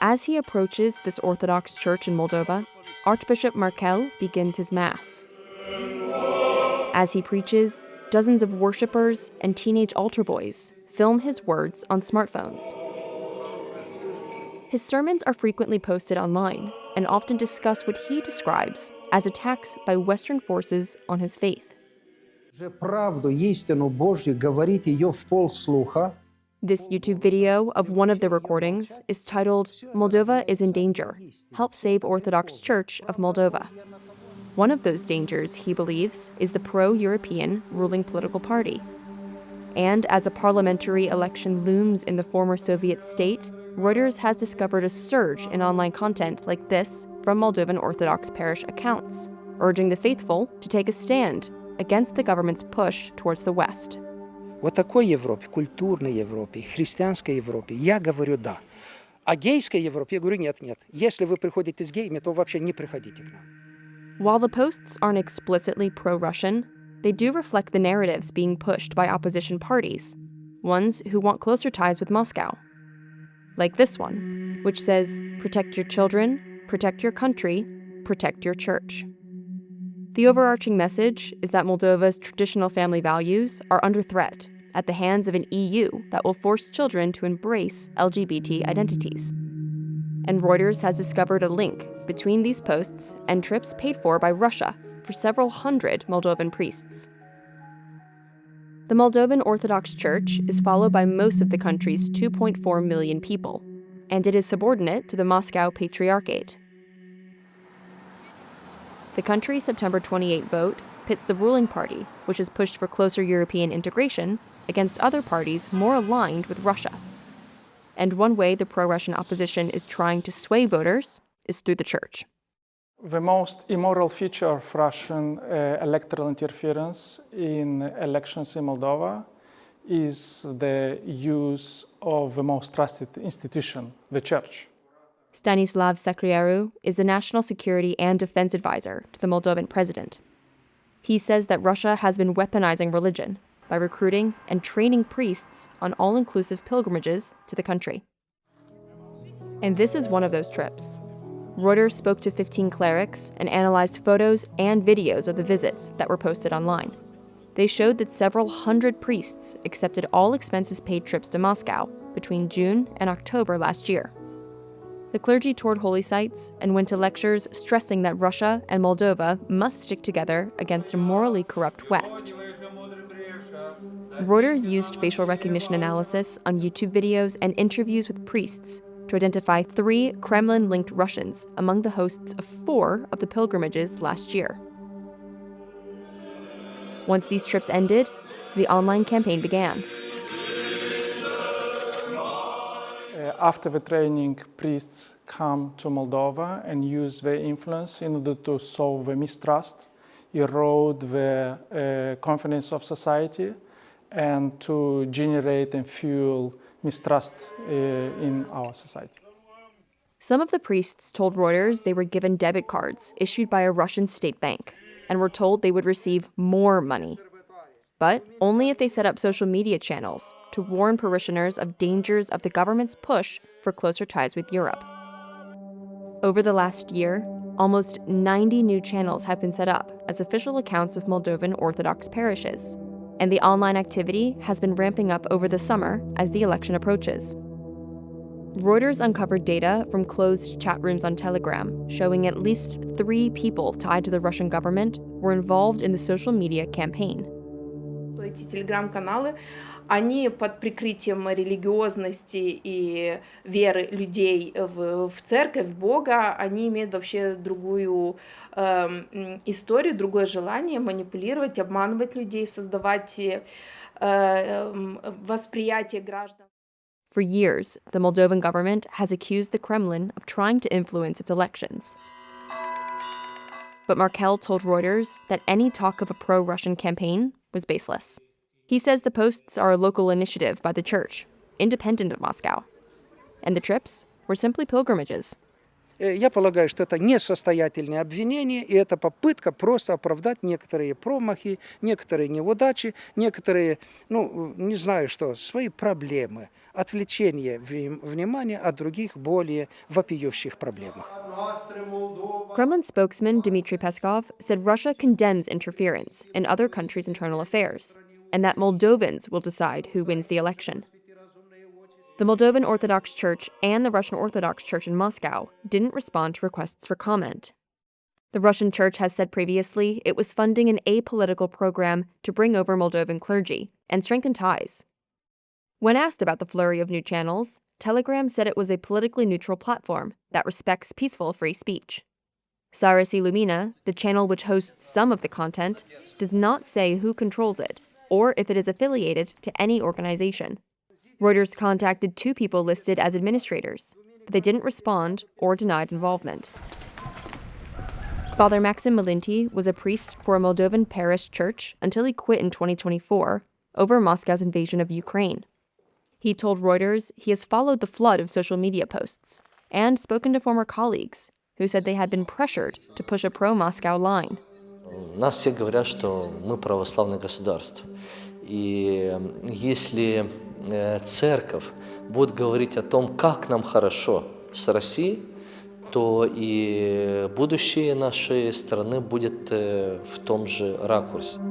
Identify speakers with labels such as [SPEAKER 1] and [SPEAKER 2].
[SPEAKER 1] As he approaches this Orthodox church in Moldova, Archbishop Markel begins his Mass. As he preaches, dozens of worshippers and teenage altar boys film his words on smartphones. His sermons are frequently posted online and often discuss what he describes as attacks by Western forces on his faith. This YouTube video of one of the recordings is titled, "Moldova is in Danger. Help Save Orthodox Church of Moldova." One of those dangers, he believes, is the pro-European ruling political party. And as a parliamentary election looms in the former Soviet state, Reuters has discovered a surge in online content like this from Moldovan Orthodox parish accounts, urging the faithful to take a stand against the government's push towards the West.
[SPEAKER 2] Вот такой Европе, культурной Европе, христианской Европе, я говорю да. А гейской Европе я говорю нет. Если вы приходите с геями, то вообще не приходите к нам.
[SPEAKER 1] While the posts aren't explicitly pro-Russian, they do reflect the narratives being pushed by opposition parties, ones who want closer ties with Moscow. Like this one, which says, "Protect your children, protect your country, protect your church." The overarching message is that Moldova's traditional family values are under threat at the hands of an EU that will force children to embrace LGBT identities. And Reuters has discovered a link between these posts and trips paid for by Russia for several hundred Moldovan priests. The Moldovan Orthodox Church is followed by most of the country's 2.4 million people, and it is subordinate to the Moscow Patriarchate. The country's September 28 vote pits the ruling party, which has pushed for closer European integration, against other parties more aligned with Russia. And one way the pro-Russian opposition is trying to sway voters is through the church.
[SPEAKER 3] The most immoral feature of Russian electoral interference in elections in Moldova is the use of the most trusted institution, the church.
[SPEAKER 1] Stanislav Secriaru is the national security and defense advisor to the Moldovan president. He says that Russia has been weaponizing religion by recruiting and training priests on all-inclusive pilgrimages to the country. And this is one of those trips. Reuters spoke to 15 clerics and analyzed photos and videos of the visits that were posted online. They showed that several hundred priests accepted all expenses-paid trips to Moscow between June and October last year. The clergy toured holy sites and went to lectures stressing that Russia and Moldova must stick together against a morally corrupt West. Reuters used facial recognition analysis on YouTube videos and interviews with priests to identify 3 Kremlin-linked Russians among the hosts of 4 of the pilgrimages last year. Once these trips ended, the online campaign began.
[SPEAKER 3] After the training, priests come to Moldova and use their influence in order to sow the mistrust, erode the confidence of society, and to generate and fuel mistrust in our society.
[SPEAKER 1] Some of the priests told Reuters they were given debit cards issued by a Russian state bank and were told they would receive more money, but only if they set up social media channels to warn parishioners of dangers of the government's push for closer ties with Europe. Over the last year, almost 90 new channels have been set up as official accounts of Moldovan Orthodox parishes, and the online activity has been ramping up over the summer as the election approaches. Reuters uncovered data from closed chat rooms on Telegram showing at least 3 people tied to the Russian government were involved in the social media campaign.
[SPEAKER 4] Эти телеграм-каналы, они под прикрытием религиозности и веры людей в церковь, в Бога, они имеют вообще другую историю, другое желание манипулировать, обманывать людей, создавать восприятие граждан.
[SPEAKER 1] For years, the Moldovan government has accused the Kremlin of trying to influence its elections. But Markel told Reuters that any talk of a pro-Russian campaign was baseless. He says the posts are a local initiative by the church, independent of Moscow. And the trips were simply pilgrimages.
[SPEAKER 2] Я полагаю, что это несостоятельное обвинение, и это попытка просто оправдать некоторые промахи, некоторые неудачи, некоторые, не знаю что, свои проблемы, отвлечение внимания от других более вопиющих проблемах.
[SPEAKER 1] Kremlin spokesman Dmitry Peskov said Russia condemns interference in other countries' internal affairs, and that Moldovans will decide who wins the election. The Moldovan Orthodox Church and the Russian Orthodox Church in Moscow didn't respond to requests for comment. The Russian Church has said previously it was funding an apolitical program to bring over Moldovan clergy and strengthen ties. When asked about the flurry of new channels, Telegram said it was a politically neutral platform that respects peaceful free speech. Sarasi Lumina, the channel which hosts some of the content, does not say who controls it or if it is affiliated to any organization. Reuters contacted 2 people listed as administrators, but they didn't respond or denied involvement. Father Maxim Malinti was a priest for a Moldovan parish church until he quit in 2024 over Moscow's invasion of Ukraine. He told Reuters he has followed the flood of social media posts and spoken to former colleagues who said they had been pressured to push a pro-Moscow line.
[SPEAKER 5] Нас все говорят, что мы православное государство. И если церковь будет говорить о том, как нам хорошо с Россией, то и будущее нашей страны будет в том же ракурсе.